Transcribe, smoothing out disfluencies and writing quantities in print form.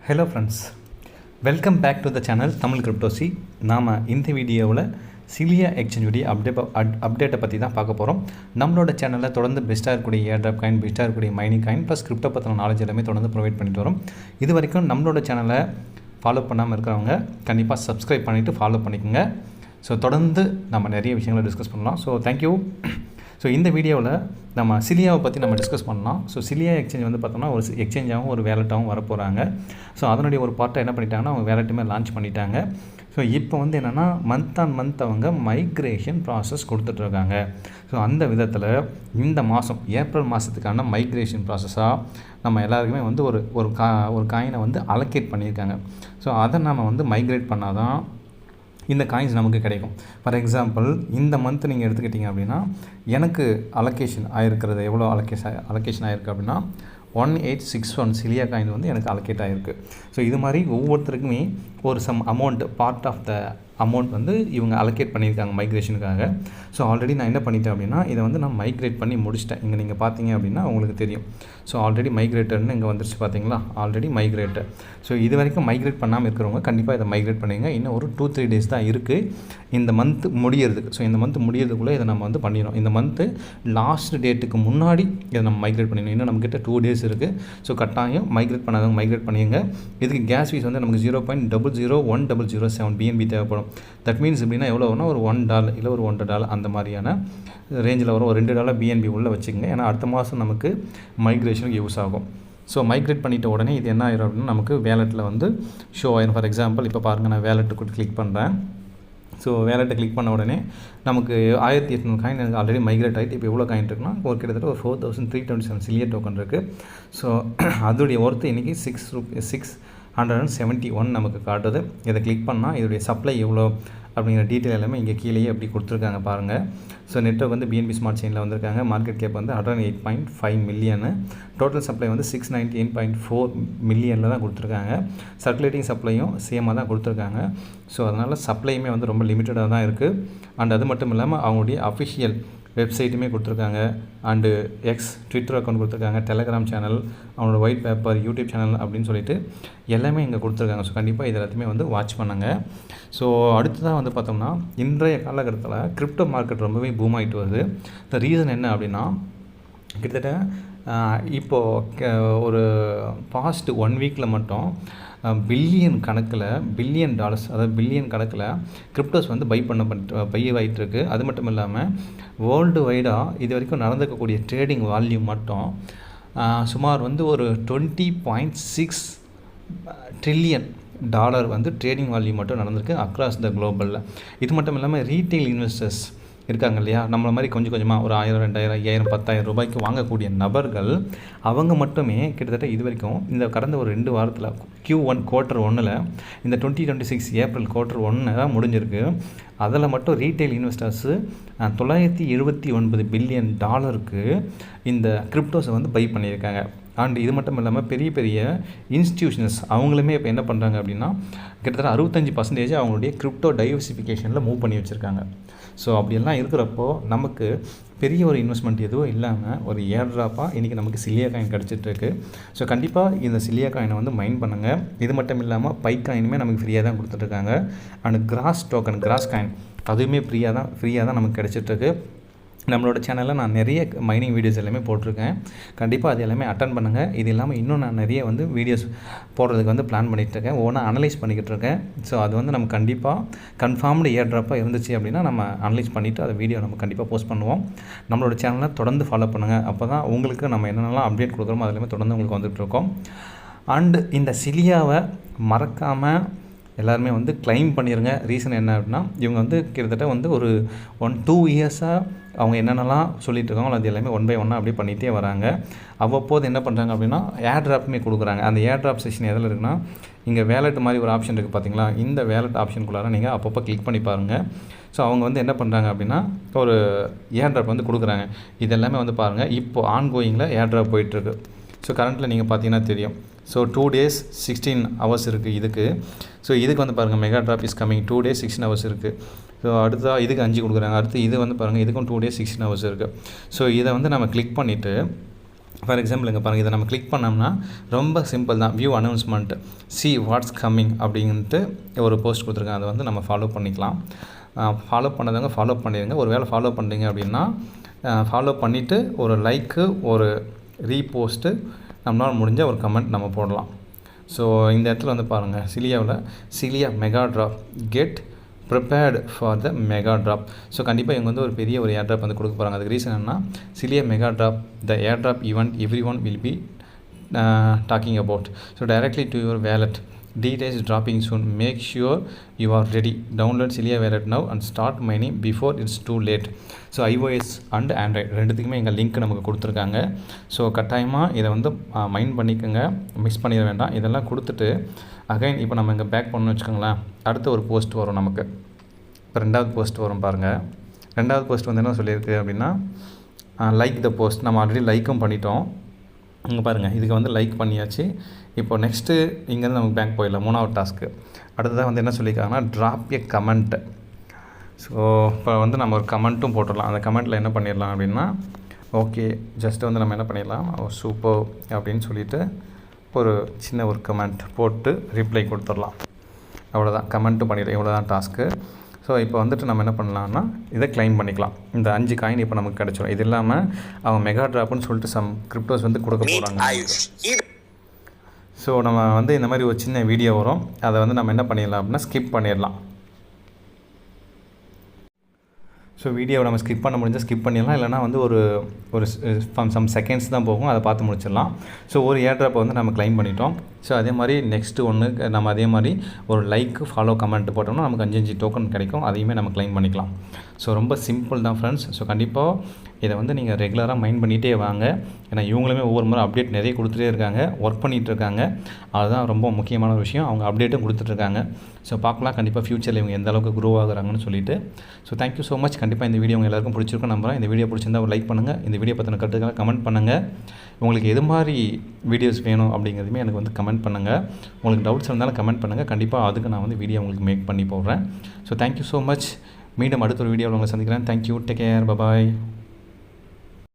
Hello friends, welcome back to the channel Tamil கிரிப்டோசி. நாம் இந்த வீடியோவில் சிலியா எக்ஸ்சேஞ்சுடைய அப்டேட்டை பற்றி தான் பார்க்க போகிறோம். நம்மளோட சேனலில் தொடர்ந்து பெஸ்ட்டாக இருக்கக்கூடிய ஏர்ட்ராப் காயின், பெஸ்ட்டாக இருக்கக்கூடிய மைனிங் காயின் ப்ளஸ் கிரிப்டோ பற்றின நாலேஜ் எல்லாமே தொடர்ந்து ப்ரொவைட் பண்ணிட்டு வரோம். இது வரைக்கும் நம்மளோட சேனலை ஃபாலோ பண்ணாமல் இருக்கிறவங்க கண்டிப்பாக சப்ஸ்கிரைப் பண்ணிவிட்டு ஃபாலோ பண்ணிக்கோங்க. ஸோ தொடர்ந்து நம்ம நிறைய விஷயங்களை டிஸ்கஸ் பண்ணலாம். So thank you. ஸோ இந்த வீடியோவில் நம்ம சிலியாவை பற்றி நம்ம டிஸ்கஸ் பண்ணலாம். ஸோ சிலியா எக்ஸ்சேஞ்ச் வந்து பார்த்தோம்னா ஒரு எக்ஸ்சேஞ்சாகவும் ஒரு வேலெட்டாகவும் வரப்போகிறாங்க. ஸோ அதனுடைய ஒரு பார்ட்டை என்ன பண்ணிட்டாங்கன்னா அவங்க வேலெட்டுமே லான்ச் பண்ணிட்டாங்க. ஸோ இப்போ வந்து என்னென்னா மந்த் ஆன் மந்த் அவங்க மைக்ரேஷன் ப்ராசஸ் கொடுத்துட்ருக்காங்க. ஸோ அந்த விதத்தில் இந்த மாதம் ஏப்ரல் மாதத்துக்கான மைக்ரேஷன் ப்ராசஸாக நம்ம எல்லாருக்குமே வந்து ஒரு காயினை வந்து அலோகேட் பண்ணியிருக்காங்க. ஸோ அதை நம்ம வந்து மைக்ரேட் பண்ணால் தான் இந்த காயின்ஸ் நமக்கு கிடைக்கும். ஃபார் எக்ஸாம்பிள் இந்த மந்த் நீங்கள் எடுத்துக்கிட்டிங்க அப்படின்னா எனக்கு அலோகேஷன் ஆகிருக்கிறது எவ்வளோ அலோகேஷன் ஆகிருக்கு அப்படின்னா 1861 சிலியா காயின் வந்து எனக்கு அலோகேட் ஆகிருக்கு. ஸோ இது மாதிரி ஒவ்வொருத்தருக்குமே ஒரு amount part of the amount வந்து இவங்க அலோகேட் பண்ணியிருக்காங்க மைக்ரேஷனுக்காக. ஸோ ஆல்ரெடி நான் என்ன பண்ணிட்டேன் அப்படின்னா இதை வந்து நான் மைக்ரேட் பண்ணி முடிச்சிட்டேன். இங்கே நீங்கள் பார்த்தீங்க அப்படின்னா உங்களுக்கு தெரியும். ஸோ ஆல்ரெடி மைக்ரேட்டர்னு இங்கே வந்துருச்சு பார்த்தீங்களா, ஆல்ரெடி மைக்ரேட்டர். ஸோ இது வரைக்கும் மைக்ரேட் பண்ணாமல் இருக்கிறவங்க கண்டிப்பாக இதை மைக்ரேட் பண்ணுங்க. இன்னும் ஒரு 2-3 டேஸ் தான் இருக்குது இந்த மந்த் முடியறதுக்கு. ஸோ இந்த மந்த் முடியறதுக்குள்ளே இதை நம்ம வந்து பண்ணிடணும். இந்த மந்த்து லாஸ்ட் டேட்டுக்கு முன்னாடி இதை நம்ம மைக்ரேட் பண்ணிடணும். இன்னும் நம்மக்கிட்ட 2 டேஸ் இருக்குது. ஸோ கட்டாயம் மைக்ரேட் பண்ணாதவங்க மைக்ரேட் பண்ணிடுங்க. இதுக்கு கேஸ் ஃபீஸ் வந்து நமக்கு 0.00107 BNB தேவைப்படும். தட் மீன்ஸ் எப்படின்னா எவ்வளோ வரும்னா ஒரு $1 இல்லை ஒரு $1.5 அந்த மாதிரியான ரேஞ்சில் வரும். ஒரு $2 BNB உள்ளே வச்சுக்கோங்க. ஏன்னா அடுத்த மாதம் நமக்கு மைக்ரேஷனுக்கு யூஸ் ஆகும். ஸோ மைக்ரேட் பண்ணிட்ட உடனே இது என்ன ஆயிரும் அப்படின்னா நமக்கு வேலெட்டில் வந்து ஷோ ஆயிரும். ஃபார் எக்ஸாம்பிள் இப்போ பாருங்கள், நான் வேலெட்டுக்கு கிளிக் பண்ணுறேன். ஸோ வேலெட்டை கிளிக் பண்ண உடனே நமக்கு 1800 காயின் எனக்கு ஆல்ரெடி மைக்ரேட் ஆகிட்டு இப்போ எவ்வளோ காயின் இருக்குன்னா ஒரு கிட்டத்தட்ட ஒரு 4327 சிலியா டோக்கன் இருக்குது. ஸோ அதோடைய ஒர்த்து இன்றைக்கி $671 நமக்கு காட்டுது. இதை கிளிக் பண்ணால் இதோடைய சப்ளை எவ்வளோ அப்படிங்கிற டீட்டெயில் எல்லாமே இங்கே கீழேயே அப்படி கொடுத்துருக்காங்க பாருங்கள். ஸோ நெட்வொர்க் வந்து BNB ஸ்மார்ட் செயினில் வந்திருக்காங்க. மார்க்கெட் கேப் வந்து 108.5 மில்லியனு. டோட்டல் சப்ளை வந்து 698.4 மில்லியனில் தான் கொடுத்துருக்காங்க. சர்க்குலேட்டிங் சப்ளையும் சேமாக தான் கொடுத்துருக்காங்க. ஸோ அதனால் சப்ளையுமே வந்து ரொம்ப லிமிட்டடாக தான் இருக்குது. அண்ட் அது மட்டும் இல்லாமல் அவங்களுடைய அஃபிஷியல் வெப்சைட்டுமே கொடுத்துருக்காங்க. அண்டு ட்விட்டர் அக்கௌண்ட் கொடுத்துருக்காங்க, டெலகிராம் சேனல், அவங்களோட ஒயிட் பேப்பர், யூடியூப் சேனல் அப்படின்னு சொல்லிட்டு எல்லாமே இங்கே கொடுத்துருக்காங்க. ஸோ கண்டிப்பாக இது எல்லாத்தையுமே வந்து வாட்ச் பண்ணுங்கள். ஸோ அடுத்ததாக வந்து பார்த்தோம்னா இன்றைய காலகட்டத்தில் கிரிப்டோ மார்க்கெட் ரொம்பவே பூம் ஆகிட்டு வருது. த ரீசன் என்ன அப்படின்னா கிட்டத்தட்ட இப்போது ஒரு பாஸ்ட் 1 வீக்கில் மட்டும் பில்லியன் டாலர்ஸ், அதாவது பில்லியன் கணக்கில் கிரிப்டோஸ் வந்து பை ஆகிட்டுருக்கு. அது மட்டும் இல்லாமல் வேர்ல்டு வைடாக இது வரைக்கும் நடந்துக்கக்கூடிய ட்ரேடிங் வால்யூம் மட்டும் சுமார் வந்து ஒரு $20.6 ட்ரில்லியன் வந்து ட்ரேடிங் வால்யூம் மட்டும் நடந்திருக்கு அக்ராஸ் த குளோபலில். இது மட்டும் இல்லாமல் ரீட்டைல் இன்வெஸ்டர்ஸ் இருக்காங்க இல்லையா, நம்மளை மாதிரி கொஞ்சம் கொஞ்சமாக ஒரு 1000, 2000, 5000, 10,000 ரூபாய்க்கு வாங்கக்கூடிய நபர்கள் அவங்க மட்டுமே கிட்டத்தட்ட இது வரைக்கும் இந்த கடந்த ஒரு 2 வாரத்தில் Q1 குவார்ட்டர் 1ல் இந்த 2026 ஏப்ரல் குவார்ட்டர் 1 தான் முடிஞ்சிருக்கு. அதில் மட்டும் ரீட்டைல் இன்வெஸ்டர்ஸு $979 பில்லியன் இந்த கிரிப்டோஸை வந்து பை பண்ணியிருக்காங்க. அண்ட் இது மட்டும் இல்லாமல் பெரிய பெரிய இன்ஸ்டிடியூஷன்ஸ் அவங்களுமே இப்போ என்ன பண்ணுறாங்க அப்படின்னா கிட்டத்தட்ட 65% அவங்களுடைய கிரிப்டோ டைவர்சிஃபிகேஷனில் மூவ் பண்ணி வச்சுருக்காங்க. ஸோ அப்படியெல்லாம் இருக்கிறப்போ நமக்கு பெரிய ஒரு இன்வெஸ்ட்மெண்ட் எதுவும் இல்லாமல் ஒரு ஏர்ட்ராப்பாக இன்றைக்கி நமக்கு சிலியா காயின் கிடச்சிட்ருக்கு. ஸோ கண்டிப்பாக இந்த சிலியா காயினை வந்து மைண்ட் பண்ணுங்கள். இது மட்டும் இல்லாமல் பை காயினுமே நமக்கு ஃப்ரீயாக தான் கொடுத்துட்ருக்காங்க. அண்ட் கிராஸ் காயின் அதுவுமே ஃப்ரீயாக தான் நமக்கு கிடச்சிட்ருக்கு. நம்மளோட சேனலில் நான் நிறைய மைனிங் வீடியோஸ் எல்லாமே போட்டிருக்கேன். கண்டிப்பாக அது எல்லாமே அட்டன் பண்ணுங்கள். இது இல்லாமல் இன்னும் நான் நிறைய வந்து வீடியோஸ் போடுறதுக்கு வந்து பிளான் பண்ணிகிட்ருக்கேன், ஓனாக அனலைஸ் பண்ணிக்கிட்டு இருக்கேன். ஸோ அது வந்து நம்ம கண்டிப்பாக கன்ஃபார்ம்டு ஏர்ட்ராப்பாக இருந்துச்சு அப்படின்னா நம்ம அனலைஸ் பண்ணிவிட்டு அதை வீடியோ நம்ம கண்டிப்பாக போஸ்ட் பண்ணுவோம். நம்மளோட சேனலை தொடர்ந்து ஃபாலோ பண்ணுங்கள். அப்போ தான் உங்களுக்கு நம்ம என்னென்னலாம் அப்டேட் கொடுக்குறோமோ அதில் தொடர்ந்து உங்களுக்கு வந்துட்டுருக்கோம். அண்டு இந்த சிலியாவை மறக்காமல் எல்லாருமே வந்து கிளைம் பண்ணிடுங்க. ரீசன் என்ன அப்படின்னா இவங்க வந்து கிட்டத்தட்ட வந்து ஒரு 1-2 இயர்ஸாக அவங்க என்னென்னலாம் சொல்லிட்டு இருக்காங்களோ அது எல்லாமே 1 by 1 அப்படியே பண்ணிகிட்டே வராங்க. அவ்வப்போது என்ன பண்ணுறாங்க அப்படின்னா ஏர்ட்ராப்புமே கொடுக்குறாங்க. அந்த ஏர்ட்ராப் செக்ஷன் எதில் இருக்குன்னா இங்கே வேலெட் மாதிரி ஒரு ஆப்ஷன் இருக்குது பார்த்தீங்களா, இந்த வேலெட் ஆப்ஷனுக்குள்ளார நீங்கள் அப்பப்போ கிளிக் பண்ணி பாருங்கள். ஸோ அவங்க வந்து என்ன பண்ணுறாங்க அப்படின்னா ஒரு ஏர்ட்ராப் வந்து கொடுக்குறாங்க. இது எல்லாமே வந்து பாருங்கள் இப்போது ஆன்கோயிங்கில் ஏர்ட்ராப் போயிட்டுருக்கு. ஸோ கரண்ட்டில் நீங்கள் பார்த்தீங்கன்னா தெரியும். ஸோ 2 days 16 hours இருக்குது இதுக்கு. ஸோ இதுக்கு வந்து பாருங்கள் mega drop is coming 2 days 16 hours இருக்குது. ஸோ அடுத்ததாக இதுக்கு 5 கொடுக்குறாங்க. அடுத்து இது வந்து பாருங்கள் இதுக்கும் 2 days 16 hours இருக்குது. ஸோ இதை வந்து நம்ம கிளிக் பண்ணிவிட்டு ஃபார் எக்ஸாம்பிள் இங்கே பாருங்கள், இதை நம்ம கிளிக் பண்ணோம்னா ரொம்ப சிம்பிள் தான். View announcement, see what's coming அப்படின்ட்டு ஒரு போஸ்ட் கொடுத்துருக்காங்க. அதை வந்து நம்ம ஃபாலோ பண்ணிக்கலாம். ஃபாலோ பண்ணதவங்க ஃபாலோ பண்ணிடுங்க. ஒரு வேளை ஃபாலோ பண்ணுறீங்க அப்படின்னா ஃபாலோ பண்ணிவிட்டு ஒரு லைக்கு, ஒரு ரீபோஸ்ட்டு, நம்மளால் முடிஞ்ச ஒரு கமெண்ட் நம்ம போடலாம். ஸோ இந்த இடத்துல வந்து பாருங்கள், சிலியா mega drop get prepared for the mega drop. So கண்டிப்பாக இவங்க வந்து ஒரு பெரிய ஒரு ஏர் ட்ராப் வந்து கொடுக்க போகிறாங்க. அதுக்கு ரீசன் என்னன்னா, சிலியா mega drop the air drop event everyone will be talking about. So directly to your wallet. Details dropping soon. Make sure you are ready. Download Cilia wallet now and start mining before it's too late. So iOS and Android ரெண்டுத்துக்குமே எங்கள் link நமக்கு கொடுத்துருக்காங்க. So கட்டாயமாக இதை வந்து mind பண்ணிக்கோங்க, miss பண்ணிட வேண்டாம். இதெல்லாம் கொடுத்துட்டு அகைன் இப்போ நம்ம இங்கே பேக் பண்ணணும்னு வச்சுக்கோங்களேன், அடுத்த ஒரு போஸ்ட் வரும் நமக்கு. இப்போ 2வது போஸ்ட் வரும் பாருங்கள். 2வது போஸ்ட் வந்து என்ன சொல்லியிருக்கு அப்படின்னா, லைக் த போஸ்ட். நம்ம ஆல்ரெடி லைக்கும் பண்ணிட்டோம். இங்கே பாருங்கள், இதுக்கு வந்து லைக் பண்ணியாச்சு. இப்போ நெக்ஸ்ட்டு இங்கேருந்து நமக்கு பேங்க் போயிடலாம். 3வது டாஸ்க்கு. அடுத்ததாக வந்து என்ன சொல்லியிருக்காங்கன்னா, ட்ராப் எ கமெண்ட். ஸோ இப்போ வந்து நம்ம ஒரு கமெண்ட்டும் போட்டுடலாம். அந்த கமெண்ட்டில் என்ன பண்ணிடலாம் அப்படின்னா, ஓகே ஜஸ்ட்டு வந்து நம்ம என்ன பண்ணிடலாம், சூப்பர் அப்படின்னு சொல்லிவிட்டு ஒரு சின்ன ஒரு கமெண்ட் போட்டு ரிப்ளை கொடுத்துடலாம். அவ்வளோதான், கமெண்ட்டும் பண்ணிடலாம். இவ்வளோ தான் டாஸ்க்கு. ஸோ இப்போ வந்துட்டு நம்ம என்ன பண்ணலாம்னா, இதை கிளைம் பண்ணிக்கலாம். இந்த 5 காயின் இப்போ நமக்கு கிடச்சிடும். இது இல்லாமல் அவங்க மெகா ட்ராப்னு சொல்லிட்டு சம் கிரிப்டோஸ் வந்து கொடுக்க போகிறாங்க. ஸோ நம்ம வந்து இந்த மாதிரி ஒரு சின்ன வீடியோ வரும், அதை வந்து நம்ம என்ன பண்ணிடலாம் அப்படின்னா ஸ்கிப் பண்ணிடலாம். ஸோ வீடியோவை நம்ம ஸ்கிப் பண்ண முடிஞ்சால் ஸ்கிப் பண்ணிடலாம், இல்லைனா வந்து ஒரு சம் செகண்ட்ஸ் தான் போகும், அதை பார்த்து முடிச்சிடலாம். ஸோ ஒரு ஏர் ட்ராப்பை வந்து நம்ம கிளைம் பண்ணிட்டோம். ஸோ அதே மாதிரி நெக்ஸ்ட்டு ஒன்று நம்ம அதே மாதிரி ஒரு லைக்கு, ஃபாலோ, கமெண்ட் போட்டோம்னா நமக்கு 5 டோக்கன் கிடைக்கும். அதையுமே நம்ம கிளைம் பண்ணிக்கலாம். ஸோ ரொம்ப சிம்பிள் தான் ஃப்ரெண்ட்ஸ். ஸோ கண்டிப்பாக இதை வந்து நீங்கள் ரெகுலராக மைண்ட் பண்ணிகிட்டே வாங்க. ஏன்னா இவங்களுமே ஒவ்வொரு முறை அப்டேட் நிறைய கொடுத்துட்டே இருக்காங்க, ஒர்க் பண்ணிகிட்ருக்காங்க. அதுதான் ரொம்ப முக்கியமான ஒரு விஷயம். அவங்க அப்டேட்டும் கொடுத்துட்ருக்காங்க. ஸோ பார்க்கலாம் கண்டிப்பாக ஃப்யூச்சரில் இவங்க எந்த அளவுக்கு க்ரோ ஆகுறாங்கன்னு சொல்லிட்டு. So thank you so much. கண்டிப்பாக இந்த வீடியோ உங்கள் எல்லாருக்கும் பிடிச்சிருக்கும் நம்புகிறேன். இந்த வீடியோ பிடிச்சிருந்தா ஒரு லைக் பண்ணுங்கள். இந்த வீடியோ பற்றின கருத்துக்களை கமெண்ட் பண்ணுங்கள். உங்களுக்கு எது மாதிரி வீடியோஸ் வேணும் அப்படிங்கிறதுமே எனக்கு வந்து கமெண்ட் பண்ணுங்கள். உங்களுக்கு டவுட்ஸ் இருந்தாலும் கமெண்ட் பண்ணுங்கள். கண்டிப்பாக அதுக்கு நான் வந்து வீடியோ உங்களுக்கு மேக் பண்ணி போடுறேன். So thank you so much. மீண்டும் அடுத்த ஒரு வீடியோவில் உங்களை சந்திக்கிறேன். Thank you, take care, bye bye.